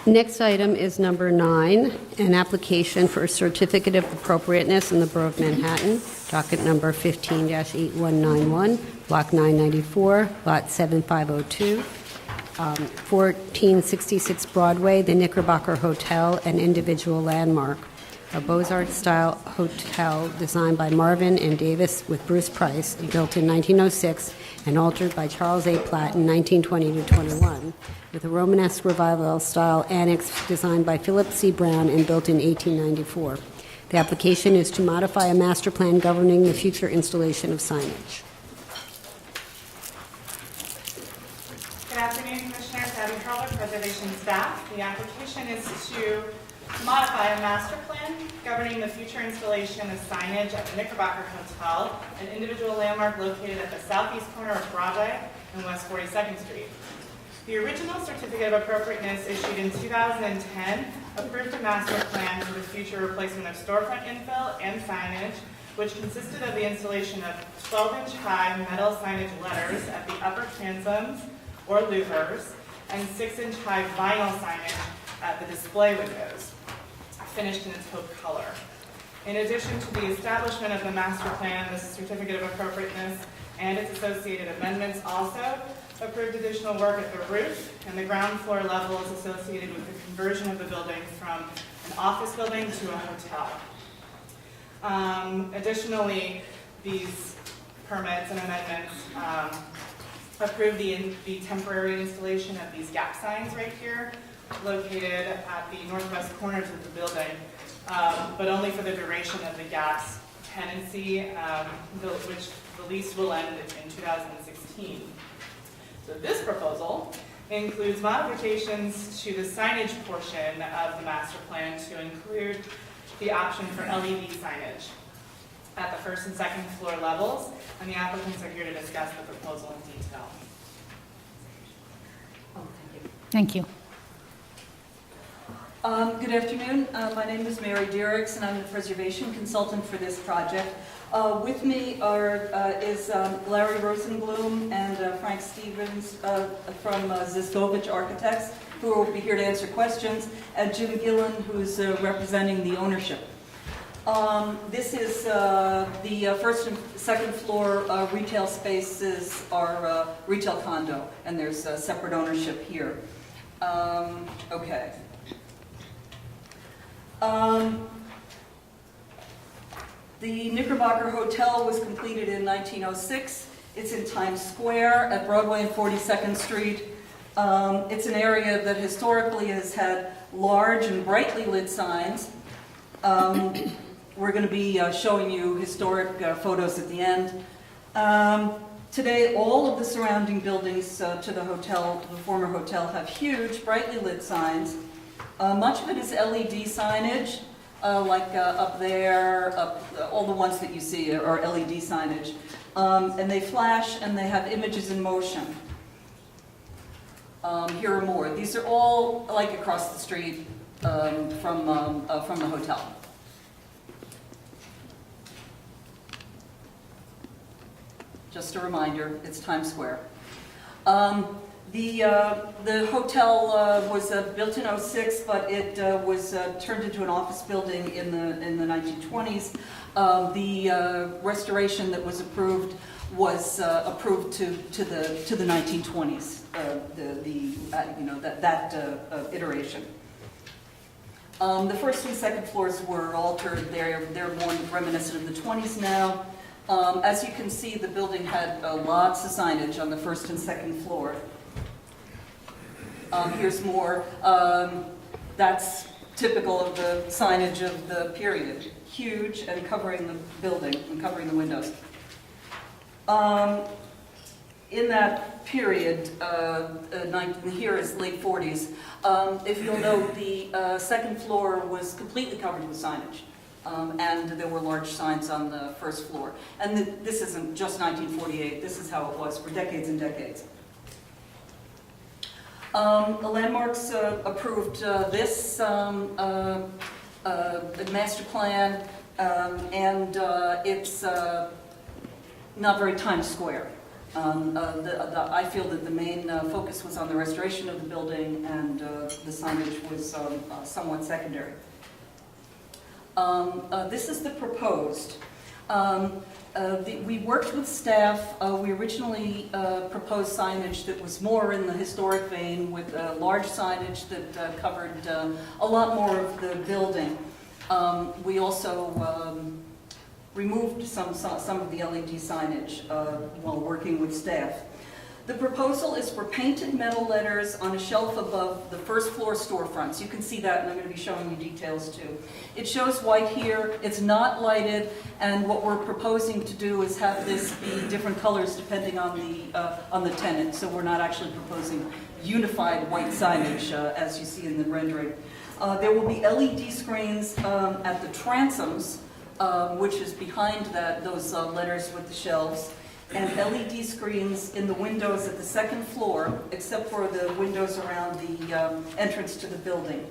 Next item is number 9, an application for a certificate of appropriateness in the Borough of Manhattan, docket number 15-8191, block 994, lot 7502, 1466 Broadway, the Knickerbocker Hotel, an individual landmark, a Beaux-Arts-style hotel designed by Marvin and Davis with Bruce Price, built in 1906 and altered by Charles A. Platt in 1920 to 21, with a Romanesque revival-style annex designed by Philip C. Brown and built in 1894. The application is to modify a master plan governing the future installation of signage. Good afternoon, Commissioners. Abby Hurlbut, Preservation staff. The application is to modify a master plan governing the future installation of signage at the Knickerbocker Hotel, an individual landmark located at the southeast corner of Broadway and West 42nd Street. The original certificate of appropriateness issued in 2010 approved a master plan for the future replacement of storefront infill and signage, which consisted of the installation of 12-inch high metal signage letters at the upper transoms or louvers and 6-inch high vinyl signage at the display windows, finished in a taupe color. In addition to the establishment of the master plan, the certificate of appropriateness and its associated amendments also approved additional work at the roof and the ground floor levels associated with the conversion of the building from an office building to a hotel. Additionally, these permits and amendments approved the temporary installation of these gap signs right here, located at the northwest corners of the building, but only for the duration of the GAP's tenancy, which the lease will end in 2016. So this proposal includes modifications to the signage portion of the master plan to include the option for LED signage at the first and second floor levels, and the applicants are here to discuss the proposal in detail. Thank you. Good afternoon. My name is Mary Diericks, and I'm the preservation consultant for this project. With me is Larry Rosenblum and Frank Stevens from Ziskovich Architects, who will be here to answer questions, and Jim Gillen, who's representing the ownership. This is the first and second floor retail spaces are retail condo, and there's separate ownership here. Okay. The Knickerbocker Hotel was completed in 1906. It's in Times Square at Broadway and 42nd Street. It's an area that historically has had large and brightly lit signs. We're going to be showing you historic photos at the end. Today, all of the surrounding buildings to the hotel, the former hotel, have huge, brightly lit signs. Much of it is LED signage, like up there, all the ones that you see are LED signage. And they flash and they have images in motion. Here are more. These are all like across the street from the hotel. Just a reminder, it's Times Square. The hotel was built in 06, but it was turned into an office building in the 1920s. The restoration that was approved was approved to the 1920s. That iteration. The first and second floors were altered. They're more reminiscent of the 20s now. As you can see, the building had lots of signage on the first and second floor. Here's more. That's typical of the signage of the period. Huge and covering the building and covering the windows. In that period, here is late 40s, if you'll note, the second floor was completely covered with signage. And there were large signs on the first floor. And this isn't just 1948, this is how it was for decades and decades. The landmarks approved this master plan, and it's not very Times Square. I feel that the main focus was on the restoration of the building, and the signage was somewhat secondary. This is the proposed. We worked with staff. We originally proposed signage that was more in the historic vein, with large signage that covered a lot more of the building. We also removed some of the LED signage while working with staff. The proposal is for painted metal letters on a shelf above the first floor storefronts. You can see that, and I'm going to be showing you details too. It shows white here, it's not lighted, and what we're proposing to do is have this be different colors depending on the tenant. So we're not actually proposing unified white signage as you see in the rendering. There will be LED screens at the transoms, which is behind those letters with the shelves, and LED screens in the windows at the second floor, except for the windows around the entrance to the building.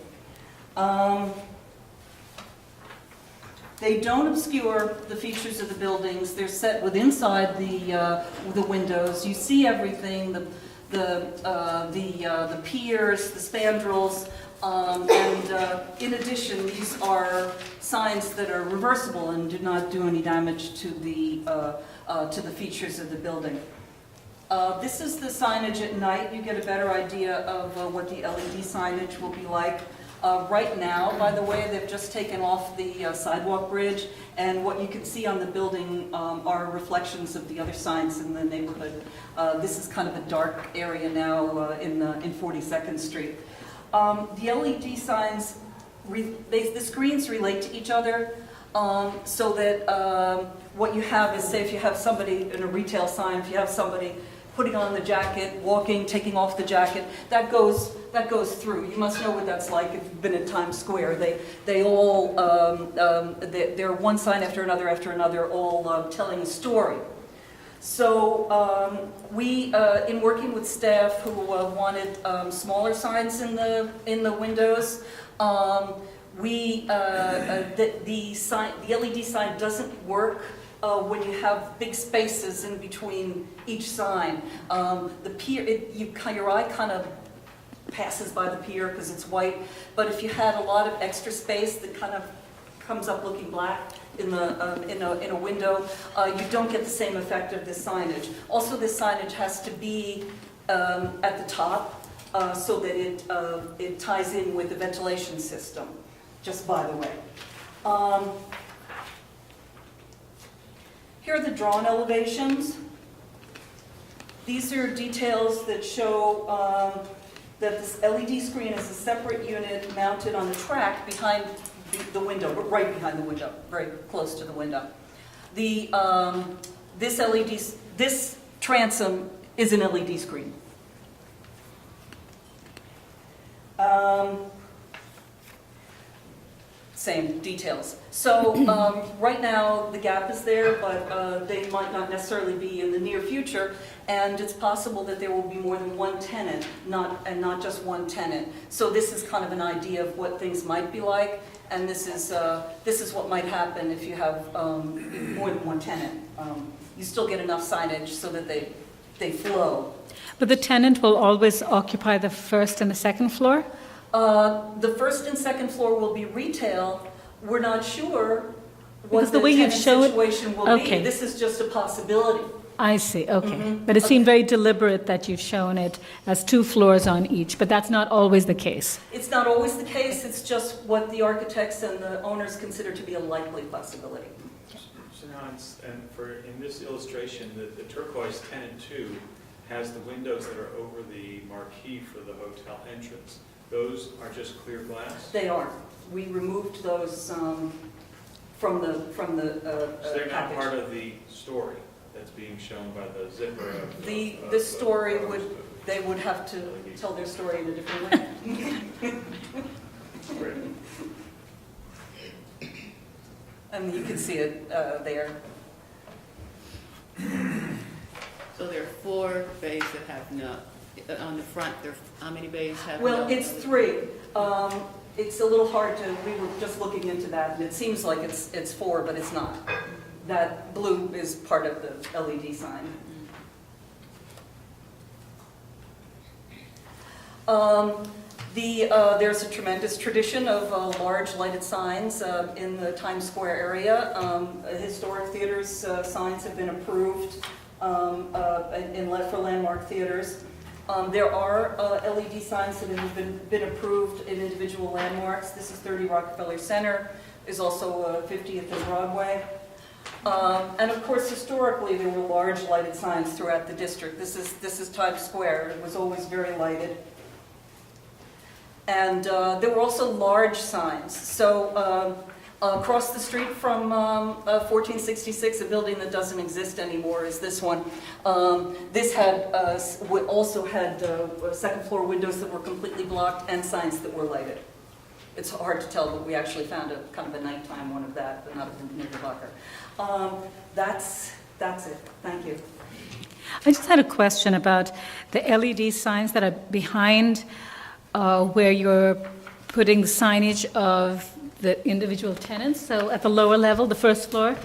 They don't obscure the features of the buildings. They're set inside the windows. You see everything: the piers, the spandrels, and in addition, these are signs that are reversible and do not do any damage to the features of the building. This is the signage at night. You get a better idea of what the LED signage will be like. Right now, by the way, they've just taken off the sidewalk bridge, and what you can see on the building are reflections of the other signs in the neighborhood. This is kind of a dark area now in 42nd Street. The LED signs, the screens relate to each other, so that what you have is, say if you have somebody in a retail sign, if you have somebody putting on the jacket, walking, taking off the jacket, that goes through. You must know what that's like if you've been in Times Square. They all, they're one sign after another, all telling a story. So we, in working with staff who wanted smaller signs in the windows, the LED sign doesn't work when you have big spaces in between each sign. The pier, your eye kind of passes by the pier because it's white, but if you had a lot of extra space that kind of comes up looking black in a window, you don't get the same effect of this signage. Also, this signage has to be at the top so that it ties in with the ventilation system, just by the way. Here are the drawn elevations. These are details that show that this LED screen is a separate unit mounted on a track behind the window, right behind the window, very close to the window. This transom is an LED screen. Same details. So right now the gap is there, but they might not necessarily be in the near future, and it's possible that there will be more than one tenant, not just one tenant. So this is kind of an idea of what things might be like, and this is what might happen if you have more than one tenant. You still get enough signage so that they flow. But the tenant will always occupy the first and the second floor? The first and second floor will be retail. We're not sure what the way you've tenant shown situation will be. This is just a possibility. I see, okay. But it seemed very deliberate that you've shown it as 2 floors on each, but that's not always the case. It's not always the case. It's just what the architects and the owners consider to be a likely possibility. So now, in this illustration, the turquoise tenant 2 has the windows that are over the marquee for the hotel entrance. Those are just clear glass? They are. We removed those from the So they're not package. part of the story that's being shown by the zipper of The story they would have to tell their story in a different way. And you can see it there. So there are 4 bays that have no, on the front, how many bays have Well, no? it's 3. It's a little hard to, we were just looking into that, and it seems like it's 4, but it's not. That blue is part of the LED sign. There's a tremendous tradition of large lighted signs in the Times Square area. Historic theaters signs have been approved for landmark theaters. There are LED signs that have been approved in individual landmarks. This is 30 Rockefeller Center. There's also 50th and Broadway. And of course, historically, there were large lighted signs throughout the district. This is Times Square. It was always very lighted. And there were also large signs. So across the street from 1466, a building that doesn't exist anymore, is this one. This also had second floor windows that were completely blocked and signs that were lighted. It's hard to tell, but we actually found a kind of a nighttime one of that, but not a Knickerbocker. That's it. Thank you. I just had a question about the LED signs that are behind where you're putting the signage of the individual tenants, so at the lower level, the first floor.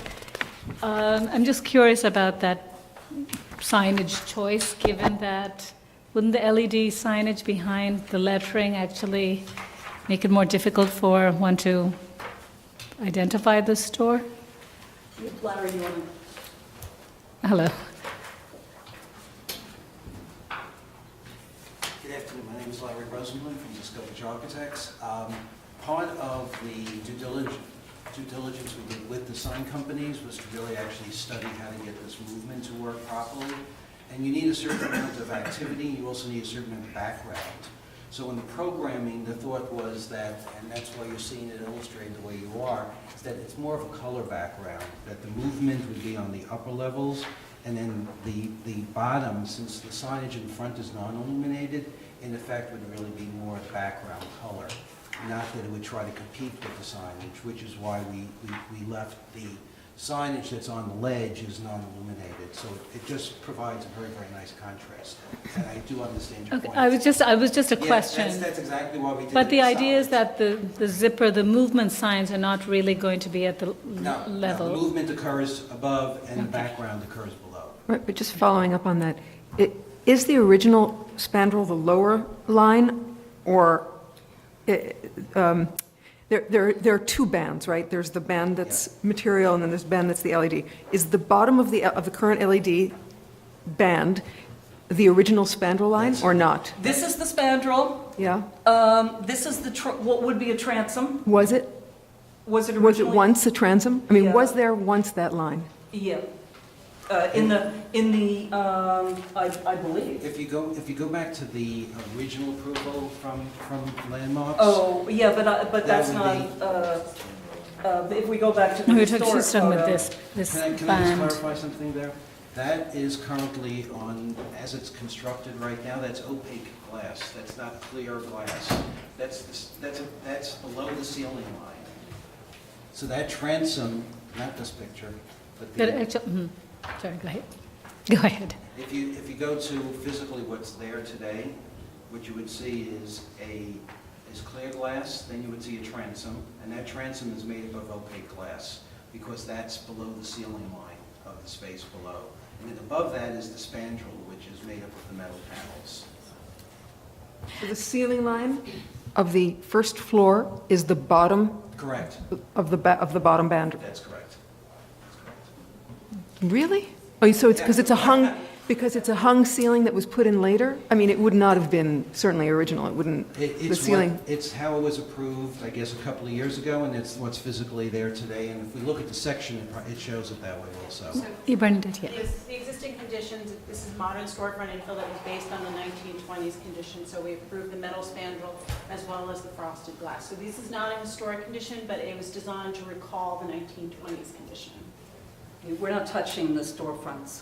I'm just curious about that signage choice, given that wouldn't the LED signage behind the lettering actually make it more difficult for one to identify the store? Larry, you want to? Hello. Good afternoon. My name is Larry Rosenblum from Discovery Architects. Part of the due diligence we did with the sign companies was to really actually study how to get this movement to work properly. And you need a certain amount of activity. You also need a certain amount of background. So in the programming, the thought was that, and that's why you're seeing it illustrated the way you are, is that it's more of a color background, that the movement would be on the upper levels, and then the bottom, since the signage in front is non-illuminated, in effect would really be more background color. Not that it would try to compete with the signage, which is why we left the signage that's on the ledge is non-illuminated. So it just provides a very, very nice contrast. And I do understand your Okay, point. I was just a question. Yes, that's exactly why we did it. But the idea is solid. that the zipper, the movement signs are not really going to be at the level. No, the movement occurs above and the background occurs below. Right, but just following up on that, is the original spandrel the lower line, or there are two bands, right? There's the band that's material, and then there's the band that's the LED. Is the bottom of the current LED band the original spandrel line, or not? This is the spandrel. Yeah? This is what would be a transom. Was it? Was it originally? Once a transom? I mean, Yeah. was there once that line? Yeah. I believe. If you go back to the original approval from Landmarks. Oh, yeah, but that's That not, if we go back to the No, we're historic just talking about photo. this Can I just band. clarify something there? That is currently on, as it's constructed right now, that's opaque glass. That's not clear glass. That's below the ceiling line. So that transom, not this picture, but Sorry, go ahead. Go ahead. if you go to physically what's there today, what you would see is clear glass, then you would see a transom, and that transom is made up of opaque glass because that's below the ceiling line of the space below. And then above that is the spandrel, which is made up of the metal panels. So the ceiling line of the first floor is the bottom Correct. of the bottom band? That's correct. Really? Oh, so it's because it's a hung ceiling that was put in later? I mean, it would not have been certainly original. It wouldn't, the ceiling. It's how it was approved, I guess, a couple of years ago, and it's what's physically there today. And if we look at the section, it shows it that way also. You burned it, yeah. The existing conditions, this is modern storefront infill that was based on the 1920s condition, so we approved the metal spandrel as well as the frosted glass. So this is not a historic condition, but it was designed to recall the 1920s condition. We're not touching the storefronts.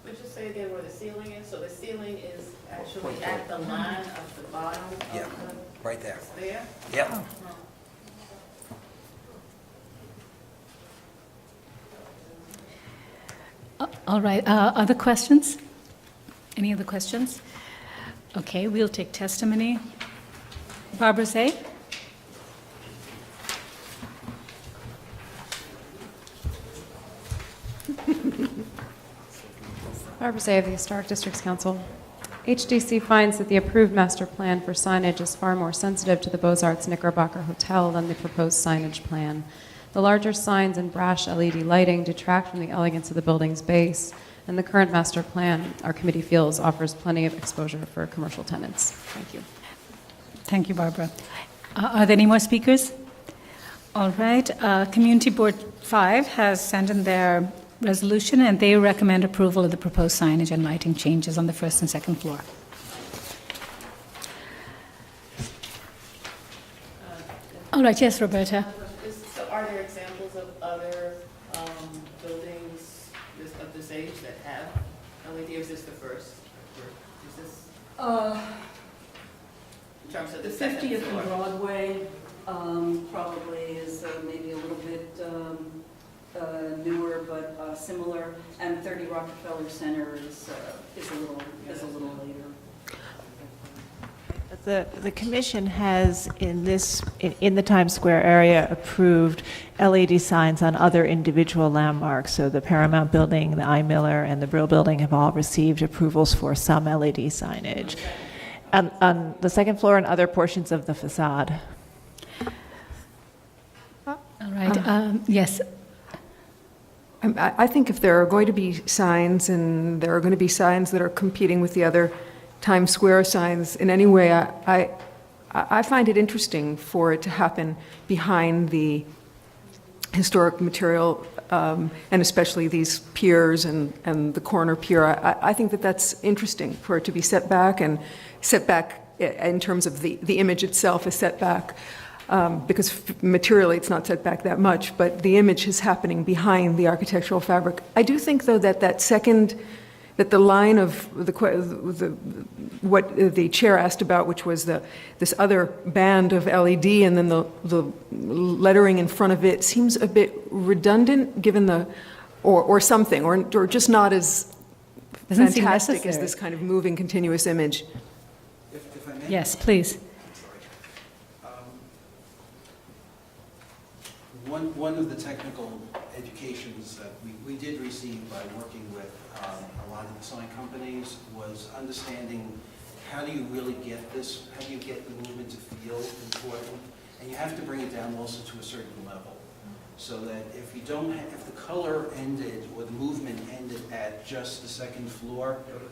Would you say again where the ceiling is? So the ceiling is actually at the line of the bottom of Yeah, right there. there? Yep. All right, other questions? Any other questions? Okay, we'll take testimony. Barbara Zay? Barbara Say of the Historic Districts Council. HDC finds that the approved master plan for signage is far more sensitive to the Beaux-Arts Knickerbocker Hotel than the proposed signage plan. The larger signs and brash LED lighting detract from the elegance of the building's base, and the current master plan, our committee feels, offers plenty of exposure for commercial tenants. Thank you. Thank you, Barbara. Are there any more speakers? All right. Community Board 5 has sent in their resolution, and they recommend approval of the proposed signage and lighting changes on the first and second floor. All right. Yes, Roberta. So are there examples of other buildings of this age that have LED, or is this the first? Is this, in terms of The the second 50th floor? and Broadway probably is maybe a little bit newer, but similar, and 30 Rockefeller Center is a little later. The commission has in the Times Square area approved LED signs on other individual landmarks. So the Paramount Building, the I. Miller, and the Brill Building have all received approvals for some LED signage. On the second floor and other portions of the facade. All right. Yes. I think if there are going to be signs, and there are going to be signs that are competing with the other Times Square signs in any way, I find it interesting for it to happen behind the historic material, and especially these piers and the corner pier. I think that that's interesting for it to be set back, and set back in terms of the image itself is set back. Because materially it's not set back that much, but the image is happening behind the architectural fabric. I do think, though, that that the line of what the chair asked about, which was this other band of LED, and then the lettering in front of it, seems a bit redundant, given or something, or just not as Doesn't seem fantastic as necessary. this kind of moving continuous image. If I may? Yes, please. One of the technical educations that we did receive by working with a lot of the sign companies was understanding how do you really get this, how do you get the movement to feel important, and you have to bring it down also to a certain level, so that if the color ended or the movement ended at just the second floor. Go to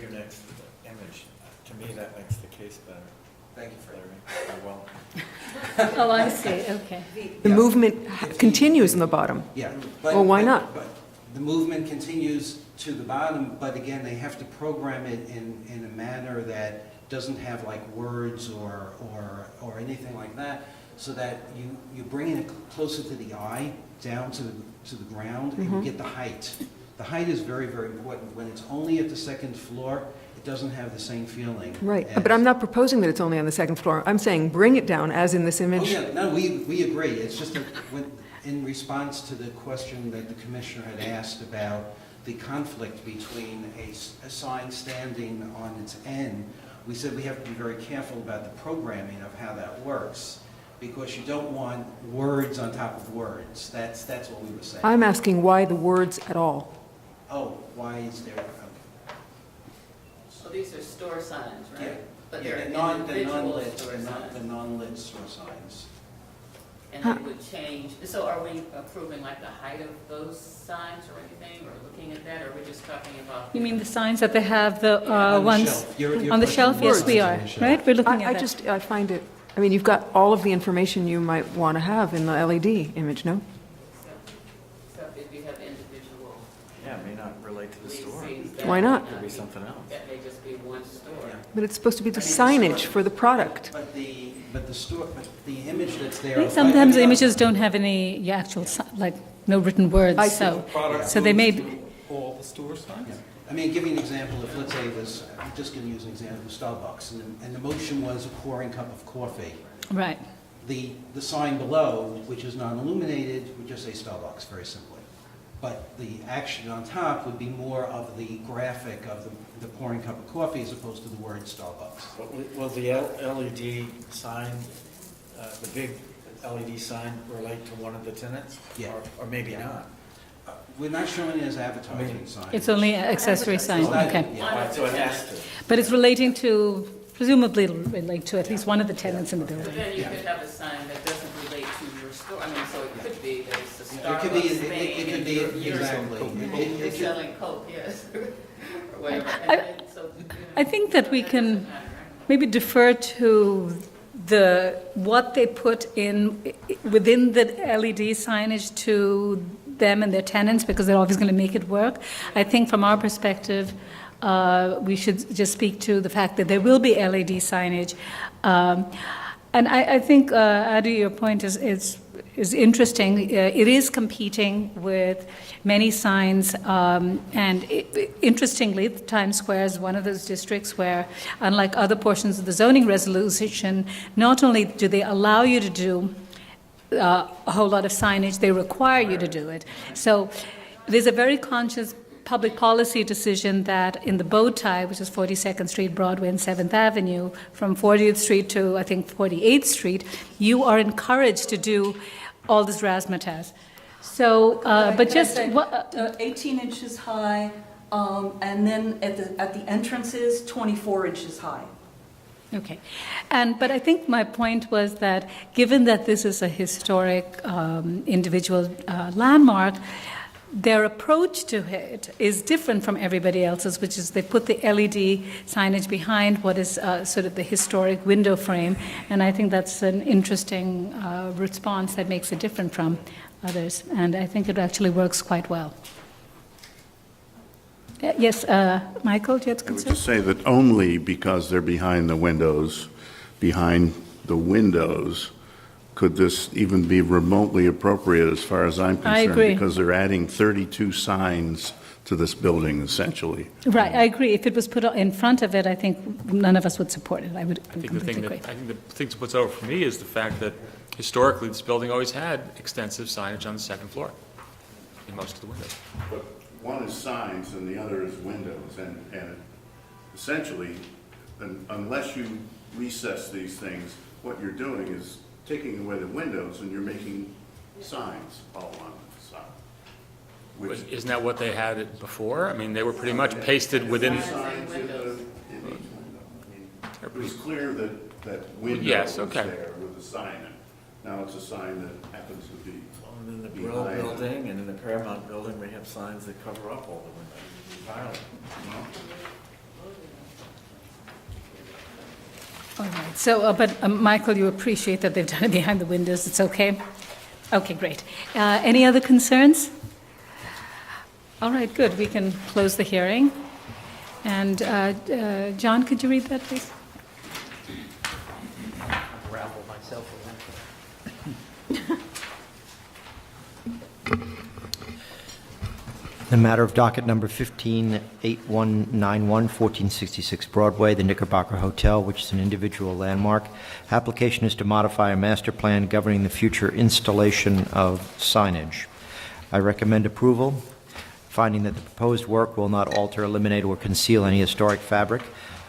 your next image. To me, that makes the case better. Thank you, Fred. You're welcome. Oh, I see. Okay. The movement continues in the bottom. Yeah. Well, why not? But the movement continues to the bottom, but again, they have to program it in a manner that doesn't have like words or anything like that, so that you bring it closer to the eye, down to the ground, and you get the height. The height is very, very important. When it's only at the second floor, it doesn't have the same feeling. Right, as- but I'm not proposing that it's only on the second floor. I'm saying bring it down, as in this Oh, image. yeah, no, we agree. It's just that in response to the question that the commissioner had asked about the conflict between a sign standing on its end, we said we have to be very careful about the programming of how that works, because you don't want words on top of words. That's what we were saying. I'm asking why the words at all. Oh, why is there? So these are store signs, right? Yeah. But Yeah, they're the individual non-lit, store signs. the non-lit store signs. And it would change, so are we approving like the height of those signs or anything, or looking at that, or are we just talking about? You mean the signs that they have the On the ones shelf. Your on the question shelf? was Yes, we on are. the shelf. Right? We're looking at that. I find it, I mean, you've got all of the information you might want to have in the LED image, no? So if you have individual Yeah, it may not relate to the store. leases. Why not? It could be something else. That may just be one store. Yeah. But it's supposed to be the I mean, signage for the product. But the image that's there. Sometimes the images don't have any actual, like, no written words, I so, Product so they may goes be, to all the store signs? Yeah. I mean, give you an example, if let's say it was, I'm just going to use an example of Starbucks, and the motion was a pouring cup of coffee. right. The sign below, which is non-illuminated, would just say Starbucks, very simply. But the action on top would be more of the graphic of the pouring cup of coffee as opposed to the word Starbucks. But will the LED sign, the big LED sign relate to one of the tenants? Yeah. Or maybe not? We're not showing it as advertising signs. It's only an accessory sign, okay. Right, so it has to. But it's relating to, presumably relate to at least one of the tenants in the But building. then you could have a sign that doesn't relate to your store. I mean, so it could be that it's a It could be, Starbucks thing. it could be, exactly. You're selling Coke, yes, or whatever. And I- then, so, you know, I think that we can doesn't matter, right? maybe defer to what they put in within the LED signage to them and their tenants, because they're always going to make it work. I think from our perspective, we should just speak to the fact that there will be LED signage. And I think, Adi, your point is interesting. It is competing with many signs, and interestingly, Times Square is one of those districts where, unlike other portions of the zoning resolution, not only do they allow you to do a whole lot of signage, they require you to do it. So there's a very conscious public policy decision that in the bow tie, which is 42nd Street, Broadway, and 7th Avenue, from 40th Street to, I think, 48th Street, you are encouraged to do all this razzmatazz. So, but just... 18 inches high, and then at the entrances, 24 inches high. Okay. But I think my point was that given that this is a historic individual landmark, their approach to it is different from everybody else's, which is they put the LED signage behind what is sort of the historic window frame, and I think that's an interesting response that makes it different from others, and I think it actually works quite well. Yes, Michael, do you have a I would concern? just say that only because they're behind the windows, could this even be remotely appropriate as far as I'm concerned. I agree. Because they're adding 32 signs to this building, essentially. Right, I agree. If it was put in front of it, I think none of us would support it. I would I think completely agree. the thing that puts over for me is the fact that historically, this building always had extensive signage on the second floor in most of the windows. But one is signs and the other is windows, and essentially, unless you recess these things, what you're doing is taking away the windows and you're making signs all along the side. Which Isn't that what they had it before? I mean, they were pretty much pasted within, signs in each window. I mean, it was clear that window Yes, was okay. there with a sign in it. Now it's a sign that happens to be And in the Brill building and in the Paramount building, we have signs that cover up all the windows entirely. All right, so, but Michael, you appreciate that they've done it behind the windows, it's okay? Okay, great. Any other concerns? All right, good, we can close the hearing. And John, could you read that, please? Unravel myself The matter of docket number 158191, 1466 Broadway, the Knickerbocker Hotel, which is an individual landmark. Application is to modify a master plan governing the future installation of signage. I recommend approval, finding that the proposed work will not alter, eliminate, or conceal any historic fabric.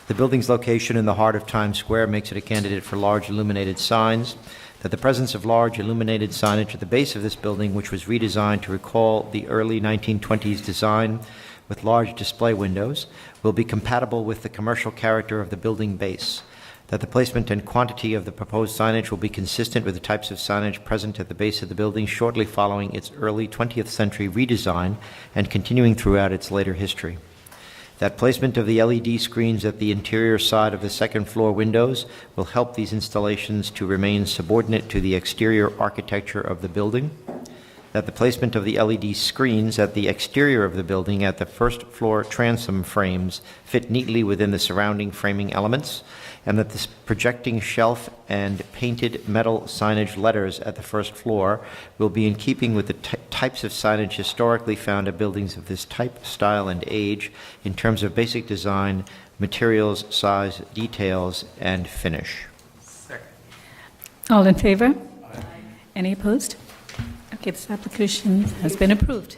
The building's location in the heart of Times Square makes it a candidate for large illuminated signs. That the presence of large illuminated signage at the base of this building, which was redesigned to recall the early 1920s design with large display windows, will be compatible with the commercial character of the building base. That the placement and quantity of the proposed signage will be consistent with the types of signage present at the base of the building shortly following its early 20th century redesign and continuing throughout its later history. That placement of the LED screens at the interior side of the second floor windows will help these installations to remain subordinate to the exterior architecture of the building. That the placement of the LED screens at the exterior of the building at the first floor transom frames fit neatly within the surrounding framing elements, and that this projecting shelf and painted metal signage letters at the first floor will be in keeping with the types of signage historically found at buildings of this type, style, and age in terms of basic design, materials, size, details, and finish. All in favor? Any opposed? Okay, this application has been approved.